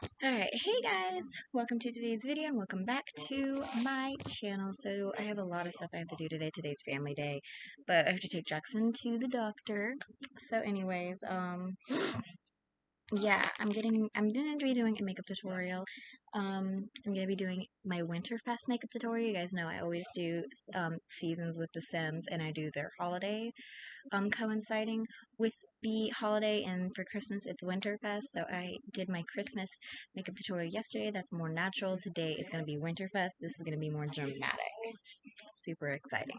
Alright, hey guys! Welcome to today's video and welcome back to my channel. So I have a lot of stuff I have to do today. Today's family day, but I have to take Jackson to the doctor. So anyways, yeah, I'm gonna be doing a makeup tutorial. I'm gonna be doing my Winterfest makeup tutorial. You guys know I always do seasons with the Sims, and I do their holiday coinciding with the holiday, and for Christmas it's Winterfest. So I did my Christmas makeup tutorial yesterday. That's more natural. Today is going to be Winterfest. This is going to be more dramatic. Super exciting.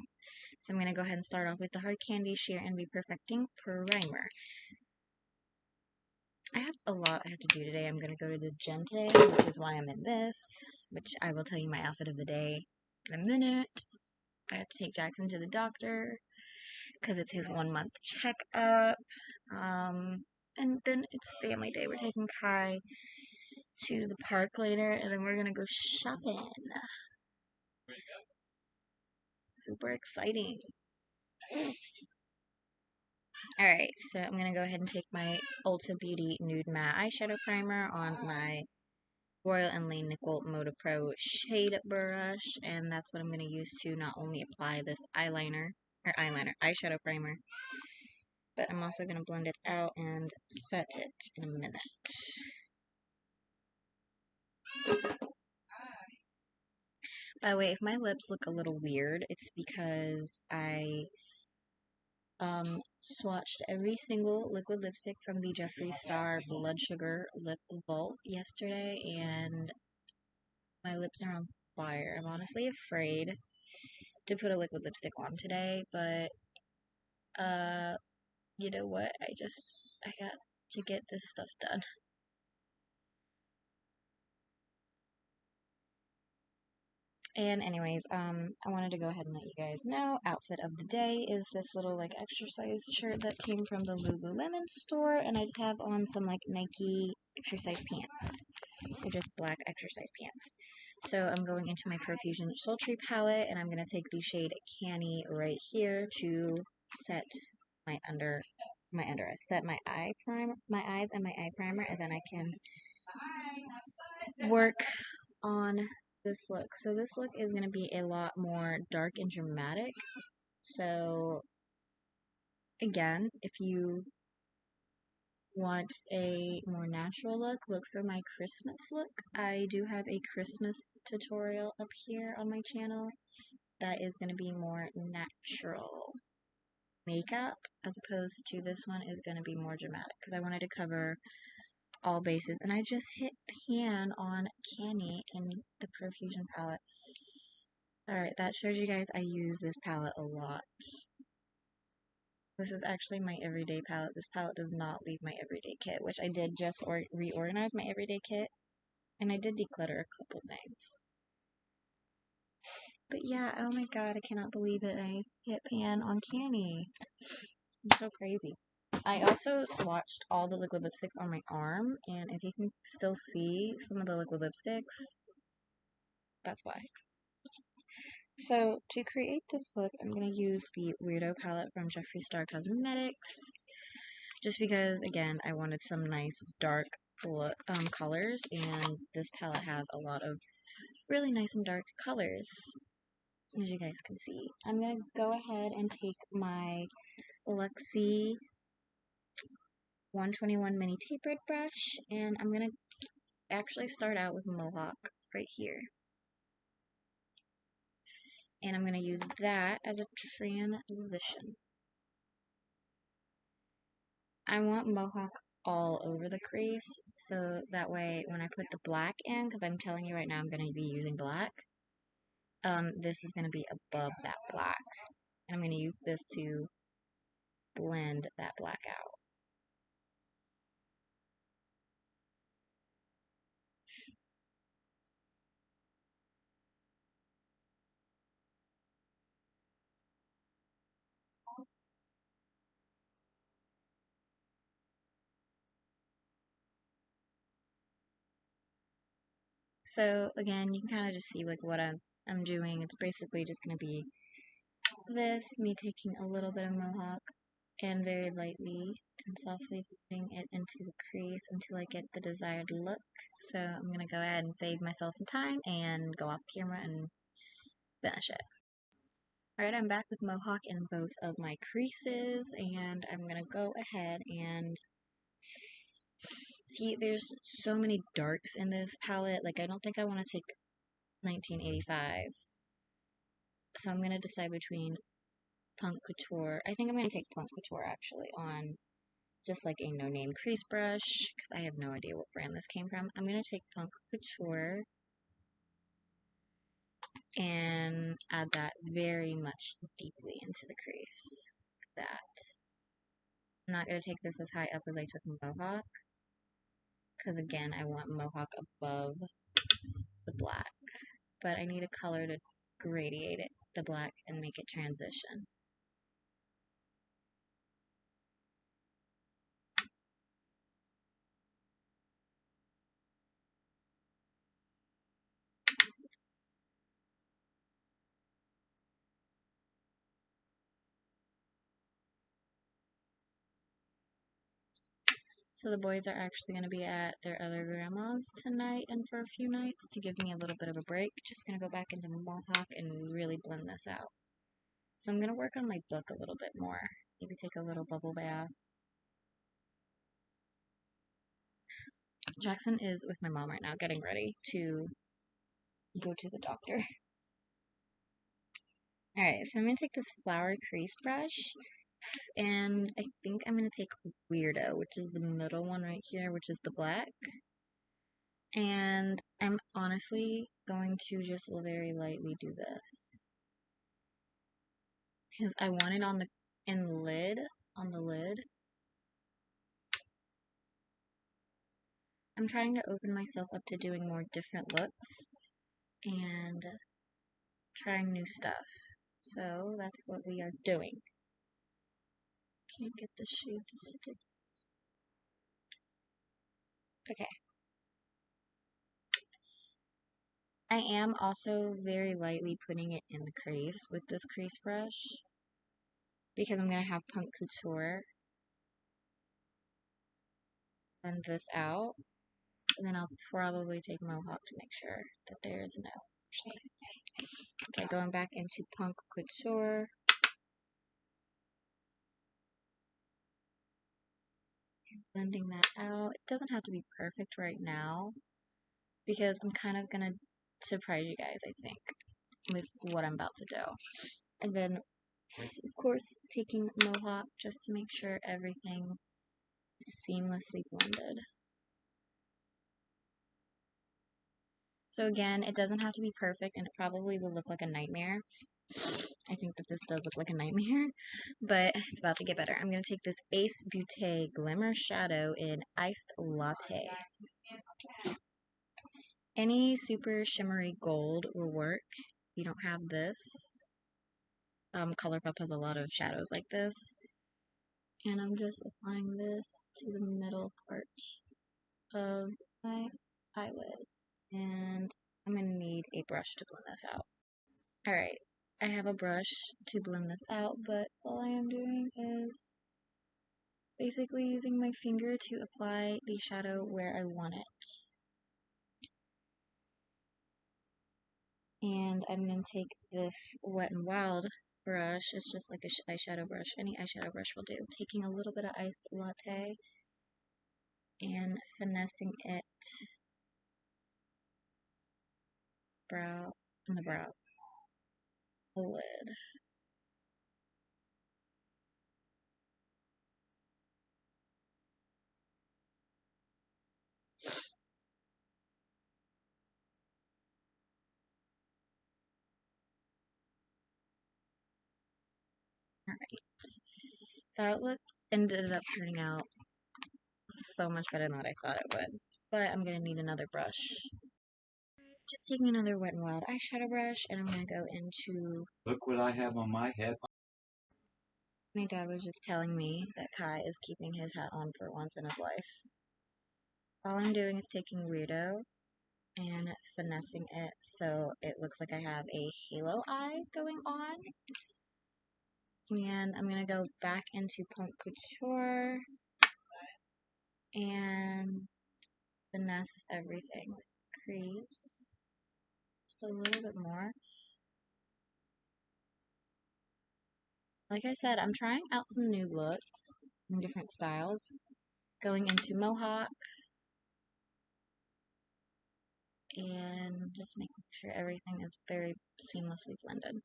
So I'm going to go ahead and start off with the Hard Candy Sheer and Be Perfecting Primer. I have a lot I have to do today. I'm going to go to the gym today, which is why I'm in this, which I will tell you my outfit of the day in a minute. I have to take Jackson to the doctor because it's his 1 month checkup. And then it's family day. We're taking Kai to the park later, and then we're gonna go shopping. Super exciting. Alright, so I'm gonna go ahead and take my Ulta Beauty Nude Matte Eyeshadow Primer on my Royal and Lane Nicole Moda Pro shade brush, and that's what I'm gonna use to not only apply this eyeshadow primer, but I'm also going to blend it out and set it in a minute. By the way, if my lips look a little weird, it's because I swatched every single liquid lipstick from the Jeffree Star Blood Sugar Lip Vault yesterday, and my lips are on fire. I'm honestly afraid to put a liquid lipstick on today, but you know what? I got to get this stuff done. And anyways, I wanted to go ahead and let you guys know, outfit of the day is this little like exercise shirt that came from the Lululemon store, and I just have on some like Nike exercise pants. They're just black exercise pants. So I'm going into my Profusion Sultry palette, and I'm going to take the shade Canny right here to set my set my eyes and my eye primer, and then I can work on this look. So this look is going to be a lot more dark and dramatic. So again, if you want a more natural look for my Christmas look. I do have a Christmas tutorial up here on my channel that is going to be more natural makeup, as opposed to this one is going to be more dramatic, because I wanted to cover all bases, and I just hit pan on Canny in the Profusion palette. Alright, that shows you guys I use this palette a lot. This is actually my everyday palette. This palette does not leave my everyday kit, which I did just reorganize my everyday kit, and I did declutter a couple things. But yeah, oh my god, I cannot believe it. I hit pan on Canny. I'm so crazy. I also swatched all the liquid lipsticks on my arm, and if you can still see some of the liquid lipsticks, that's why. So, to create this look, I'm going to use the Weirdo palette from Jeffree Star Cosmetics, just because, again, I wanted some nice dark colors, and this palette has a lot of really nice and dark colors, as you guys can see. I'm going to go ahead and take my Luxie 121 mini tapered brush, and I'm going to actually start out with Mohawk right here. And I'm going to use that as a transition. I want Mohawk all over the crease, so that way when I put the black in, because I'm telling you right now I'm going to be using black, this is going to be above that black. And I'm going to use this to blend that black out. So again, you can kind of just see like what I'm doing. It's basically just going to be this, me taking a little bit of Mohawk and very lightly and softly putting it into the crease until I get the desired look. So I'm going to go ahead and save myself some time and go off camera and finish it. Alright, I'm back with Mohawk in both of my creases, and I'm going to go ahead and see, there's so many darks in this palette. Like, I don't think I want to take 1985. So I'm going to decide between Punk Couture. I think I'm going to take Punk Couture, actually, on just like a no-name crease brush, because I have no idea what brand this came from. I'm going to take Punk Couture and add that very much deeply into the crease. Like that. I'm not going to take this as high up as I took Mohawk, because again, I want Mohawk above the black. But I need a color to gradiate it, the black, and make it transition. So the boys are actually going to be at their other grandma's tonight and for a few nights to give me a little bit of a break. Just going to go back into Mohawk and really blend this out. So I'm going to work on my book a little bit more. Maybe take a little bubble bath. Jackson is with my mom right now getting ready to go to the doctor. Alright, so I'm going to take this flower crease brush, and I think I'm going to take Weirdo, which is the middle one right here, which is the black. And I'm honestly going to just very lightly do this. Because I want it on the lid. I'm trying to open myself up to doing more different looks and trying new stuff. So that's what we are doing. Can't get the shade to stick. Okay. I am also very lightly putting it in the crease with this crease brush because I'm going to have Punk Couture blend this out, and then I'll probably take Mohawk to make sure that there is no shades. Okay, going back into Punk Couture. Blending that out. It doesn't have to be perfect right now because I'm kind of going to surprise you guys, I think, with what I'm about to do. And then, of course, taking Mohawk just to make sure everything is seamlessly blended. So again, it doesn't have to be perfect, and it probably will look like a nightmare. I think that this does look like a nightmare, but it's about to get better. I'm going to take this Ace Beauté Glimmer Shadow in Iced Latte. Any super shimmery gold will work. If you don't have this, ColourPop has a lot of shadows like this. And I'm just applying this to the middle part of my eyelid. And I'm going to need a brush to blend this out. Alright, I have a brush to blend this out, but all I am doing is basically using my finger to apply the shadow where I want it. And I'm going to take this Wet n Wild brush. It's just like a eyeshadow brush. Any eyeshadow brush will do. Taking a little bit of Iced Latte and finessing it on the brow, the lid. Alright. That look ended up turning out so much better than what I thought it would. But I'm going to need another brush. Just taking another Wet n Wild eyeshadow brush, and I'm going to go into... Look what I have on my head. My dad was just telling me that Kai is keeping his hat on for once in his life. All I'm doing is taking Weirdo and finessing it so it looks like I have a halo eye going on. And I'm going to go back into Punk Couture and finesse everything. Crease. Just a little bit more. Like I said, I'm trying out some new looks and different styles. Going into Mohawk. And just making sure everything is very seamlessly blended.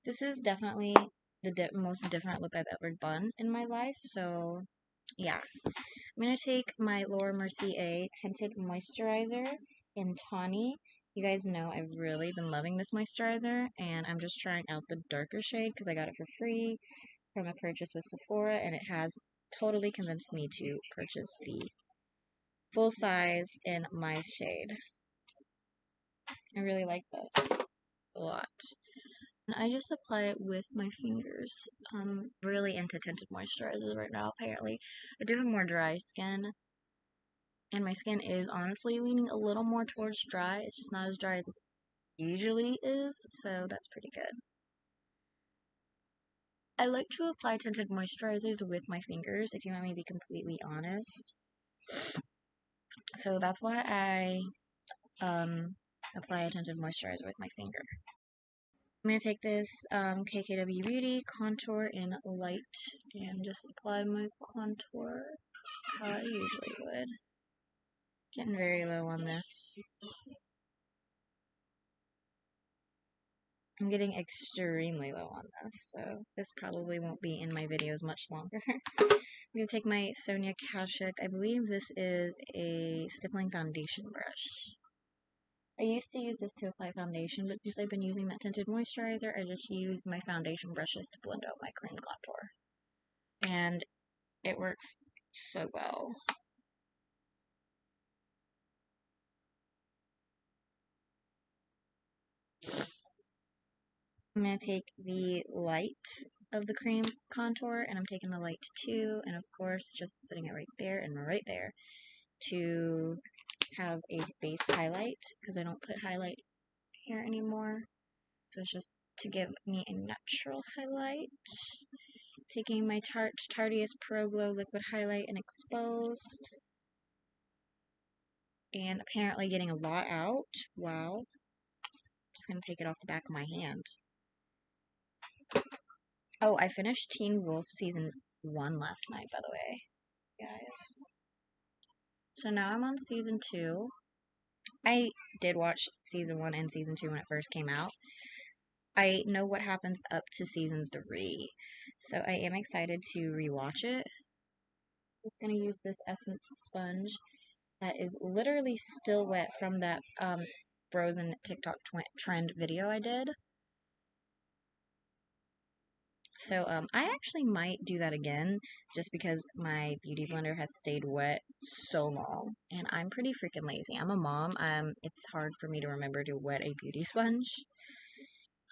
This is definitely the most different look I've ever done in my life, so yeah. I'm going to take my Laura Mercier Tinted Moisturizer in Tawny. You guys know I've really been loving this moisturizer, and I'm just trying out the darker shade because I got it for free from a purchase with Sephora, and it has totally convinced me to purchase the full size in my shade. I really like this a lot. And I just apply it with my fingers. I'm really into tinted moisturizers right now, apparently. I do have more dry skin, and my skin is honestly leaning a little more towards dry. It's just not as dry as it usually is, so that's pretty good. I like to apply tinted moisturizers with my fingers, if you want me to be completely honest. So that's why I apply a tinted moisturizer with my finger. I'm going to take this KKW Beauty contour in light and just apply my contour how I usually would. Getting very low on this. I'm getting extremely low on this, so this probably won't be in my videos much longer. I'm going to take my Sonia Kashuk. I believe this is a stippling foundation brush. I used to use this to apply foundation, but since I've been using that tinted moisturizer, I just use my foundation brushes to blend out my cream contour. And it works so well. I'm going to take the light of the cream contour, and I'm taking the light too, and of course just putting it right there and right there to have a base highlight, because I don't put highlight here anymore. So it's just to give me a natural highlight. Taking my Tarteist Pro Glow Liquid Highlight and Exposed. And apparently getting a lot out. Wow. Just going to take it off the back of my hand. Oh, I finished Teen Wolf Season 1 last night, by the way, guys. So now I'm on Season 2. I did watch Season 1 and Season 2 when it first came out. I know what happens up to Season 3, so I am excited to rewatch it. Just going to use this Essence sponge that is literally still wet from that frozen TikTok trend video I did. So I actually might do that again just because my beauty blender has stayed wet so long, and I'm pretty freaking lazy. I'm a mom. It's hard for me to remember to wet a beauty sponge.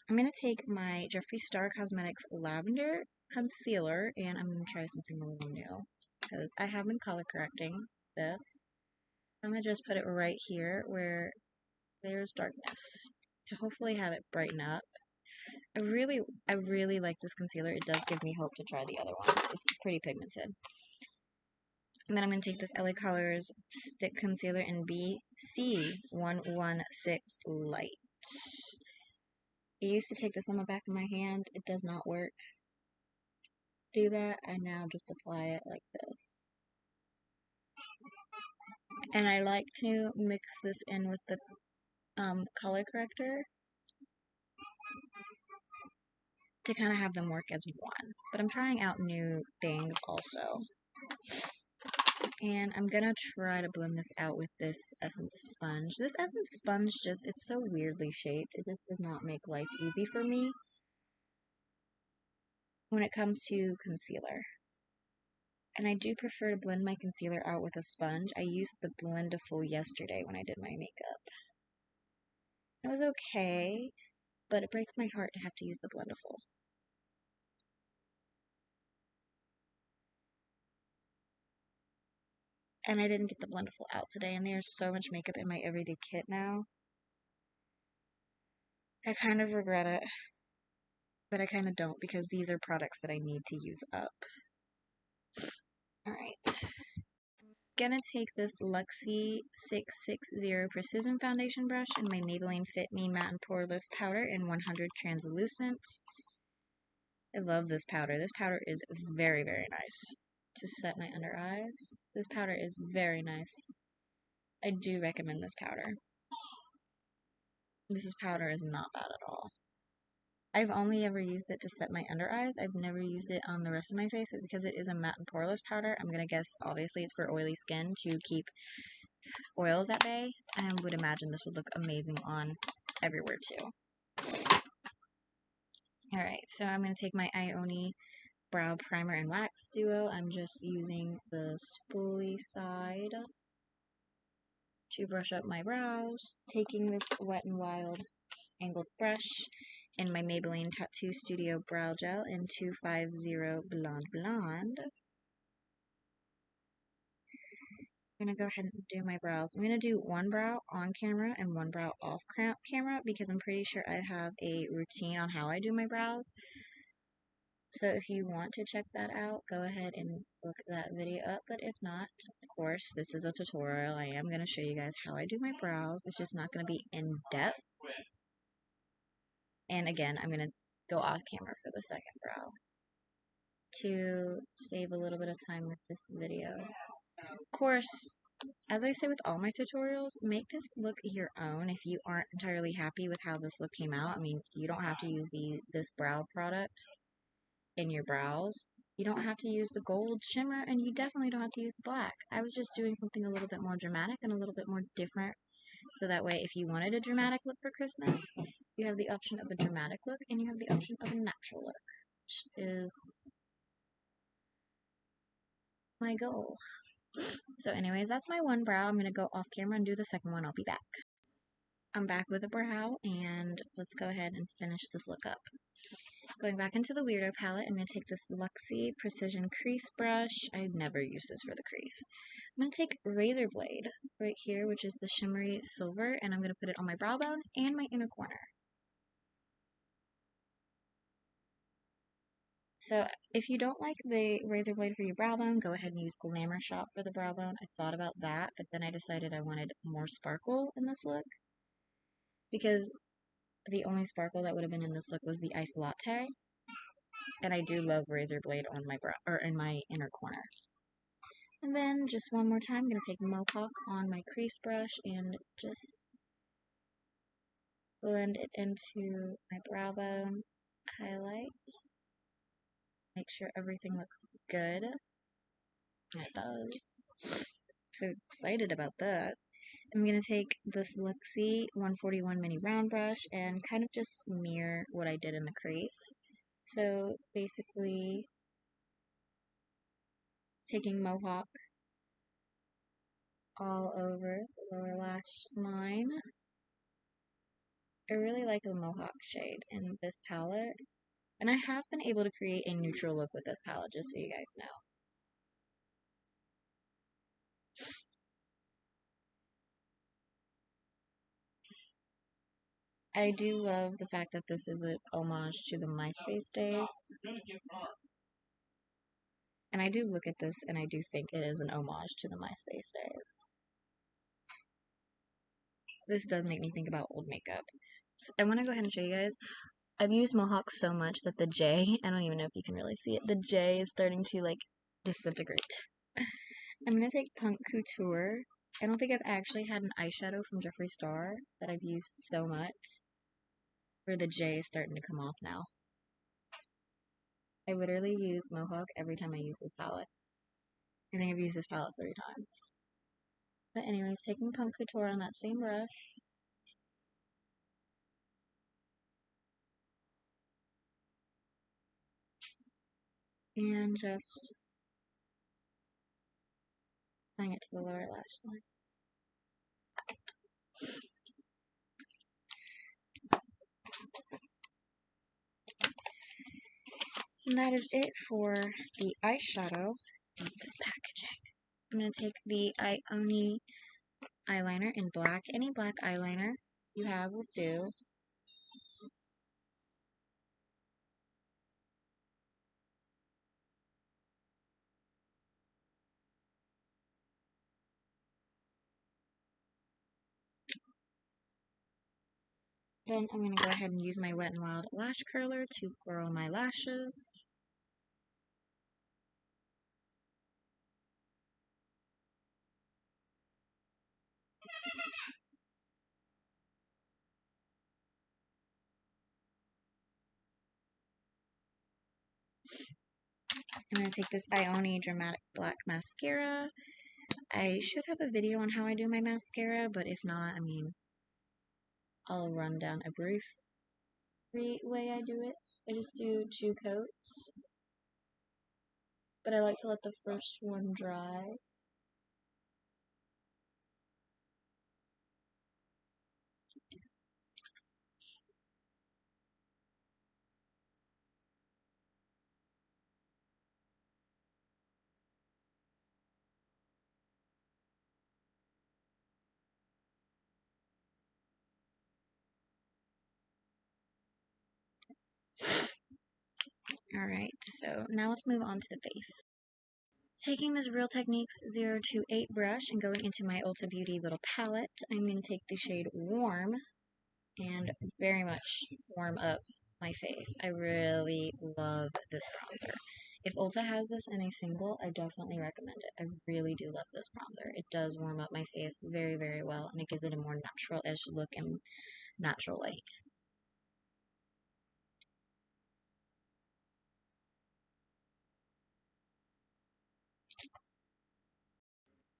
I'm going to take my Jeffree Star Cosmetics Lavender Concealer, and I'm going to try something a little new because I have been color correcting this. I'm going to just put it right here where there's darkness to hopefully have it brighten up. I really like this concealer. It does give me hope to try the other ones. It's pretty pigmented. And then I'm going to take this LA Colors Stick Concealer in BC116 Light. I used to take this on the back of my hand. It does not work. Do that. I now just apply it like this. And I like to mix this in with the color corrector to kind of have them work as one. But I'm trying out new things also. And I'm gonna try to blend this out with this Essence sponge. This Essence sponge it's so weirdly shaped. It just does not make life easy for me when it comes to concealer. And I do prefer to blend my concealer out with a sponge. I used the Blendiful yesterday when I did my makeup. It was okay, but it breaks my heart to have to use the Blendiful. And I didn't get the Blendiful out today, and there's so much makeup in my everyday kit now. I kind of regret it. but I kind of don't because these are products that I need to use up. Alright. Gonna take this Luxie 660 Precision Foundation brush and my Maybelline Fit Me Matte and Poreless Powder in 100 Translucent. I love this powder. This powder is very, very nice to set my under eyes. This powder is very nice. I do recommend this powder. This powder is not bad at all. I've only ever used it to set my under eyes. I've never used it on the rest of my face, but because it is a matte and poreless powder, I'm gonna guess obviously it's for oily skin to keep oils at bay. I would imagine this would look amazing on everywhere too. Alright, so I'm gonna take my Ioni Brow Primer and Wax Duo. I'm just using the spoolie side to brush up my brows, taking this Wet n Wild angled brush and my Maybelline Tattoo Studio Brow Gel in 250 Blonde Blonde. I'm going to go ahead and do my brows. I'm going to do one brow on camera and one brow off camera because I'm pretty sure I have a routine on how I do my brows. So if you want to check that out, go ahead and look that video up. But if not, of course, this is a tutorial. I am going to show you guys how I do my brows. It's just not going to be in depth. And again, I'm going to go off camera for the second brow to save a little bit of time with this video. Of course, as I say with all my tutorials, make this look your own if you aren't entirely happy with how this look came out. I mean, you don't have to use this brow product in your brows. You don't have to use the gold shimmer, and you definitely don't have to use the black. I was just doing something a little bit more dramatic and a little bit more different. So that way, if you wanted a dramatic look for Christmas, you have the option of a dramatic look, and you have the option of a natural look, which is my goal. So anyways, that's my one brow. I'm going to go off camera and do the second one. I'll be back. I'm back with a brow, and let's go ahead and finish this look up. Going back into the Weirdo palette, I'm going to take this Luxie Precision Crease Brush. I never use this for the crease. I'm going to take Razor Blade right here, which is the shimmery silver, and I'm going to put it on my brow bone and my inner corner. So if you don't like the razor blade for your brow bone, go ahead and use Glamour Shop for the brow bone. I thought about that, but then I decided I wanted more sparkle in this look because the only sparkle that would have been in this look was the Ice Latte, and I do love razor blade on my brow or in my inner corner. And then just one more time, I'm going to take Mohawk on my crease brush and just blend it into my brow bone, highlight. Make sure everything looks good. And it does. So excited about that. I'm going to take this Luxie 141 mini round brush and kind of just mirror what I did in the crease. So basically taking Mohawk all over the lower lash line. I really like the Mohawk shade in this palette. And I have been able to create a neutral look with this palette, just so you guys know. I do love the fact that this is an homage to the MySpace days. And I do look at this and I do think it is an homage to the MySpace days. This does make me think about old makeup. I want to go ahead and show you guys. I've used Mohawk so much that the J, I don't even know if you can really see it, the J is starting to like disintegrate. I'm going to take Punk Couture. I don't think I've actually had an eyeshadow from Jeffree Star that I've used so much, where the J is starting to come off now. I literally use Mohawk every time I use this palette. I think I've used this palette 3 times. But anyways, taking Punk Couture on that same brush. And just applying it to the lower lash line. And that is it for the eyeshadow of this packaging. I'm going to take the Ioni eyeliner in black. Any black eyeliner you have will do. Then I'm going to go ahead and use my Wet n Wild lash curler to curl my lashes. I'm going to take this Ioni Dramatic Black Mascara. I should have a video on how I do my mascara, but if not, I mean, I'll run down a brief way I do it. I just do 2 coats, but I like to let the first one dry. Alright, so now let's move on to the face. Taking this Real Techniques 028 brush and going into my Ulta Beauty little palette, I'm going to take the shade Warm and very much warm up my face. I really love this bronzer. If Ulta has this in a single, I definitely recommend it. I really do love this bronzer. It does warm up my face very, very well, and it gives it a more natural-ish look and natural light.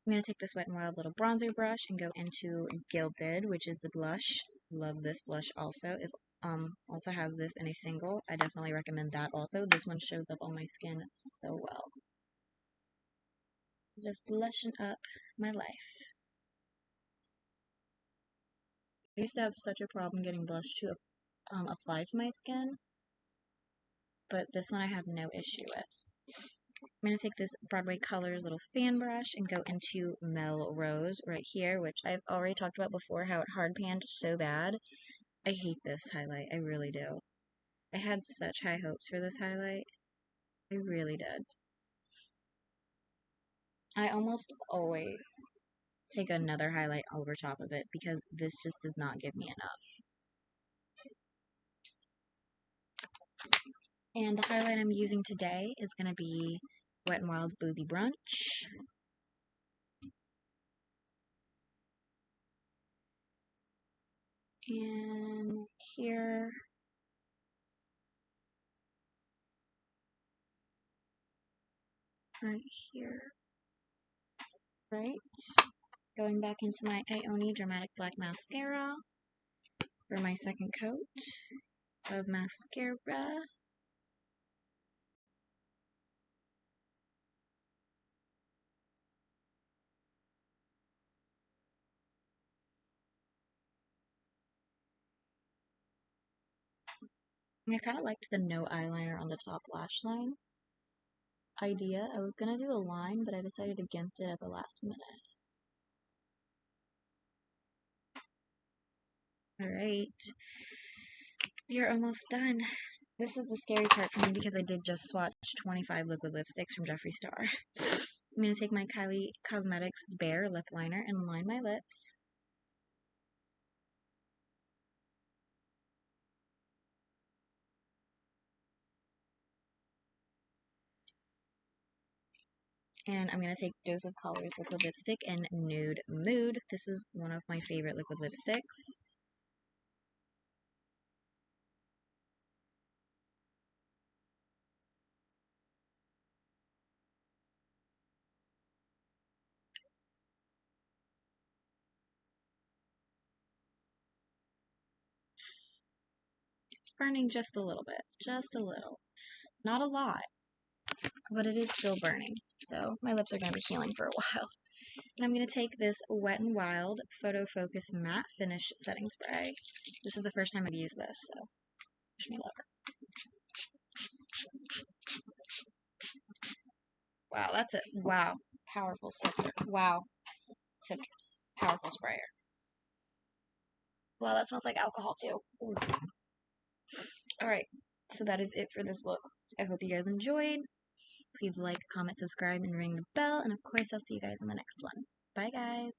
I'm going to take this Wet n Wild little bronzer brush and go into Gilded, which is the blush. Love this blush also. If Ulta has this in a single, I definitely recommend that also. This one shows up on my skin so well. Just blushing up my life. I used to have such a problem getting blush to apply to my skin, but this one I have no issue with. I'm going to take this Broadway Colors little fan brush and go into Melrose right here, which I've already talked about before, how it hard panned so bad. I hate this highlight, I really do. I had such high hopes for this highlight. I really did. I almost always take another highlight over top of it because this just does not give me enough. And the highlight I'm using today is going to be Wet n Wild's Boozy Brunch. And here, right here, right? Going back into my Ioni Dramatic Black Mascara for my second coat of mascara. I kind of liked the no eyeliner on the top lash line idea. I was going to do a line, but I decided against it at the last minute. Alright, we are almost done. This is the scary part for me because I did just swatch 25 liquid lipsticks from Jeffree Star. I'm going to take my Kylie Cosmetics Bare Lip Liner and line my lips. And I'm going to take Dose of Colors Liquid Lipstick in Nude Mood. This is one of my favorite liquid lipsticks. It's burning just a little bit. Just a little. Not a lot, but it is still burning. So my lips are going to be healing for a while. And I'm going to take this Wet n Wild Photo Focus Matte Finish Setting Spray. This is the first time I've used this, so wish me luck. Wow, that's it. Wow. Powerful sifter. Wow. Sifter. Powerful sprayer. Wow, that smells like alcohol too. Alright, so that is it for this look. I hope you guys enjoyed. Please like, comment, subscribe, and ring the bell. And of course, I'll see you guys in the next one. Bye, guys.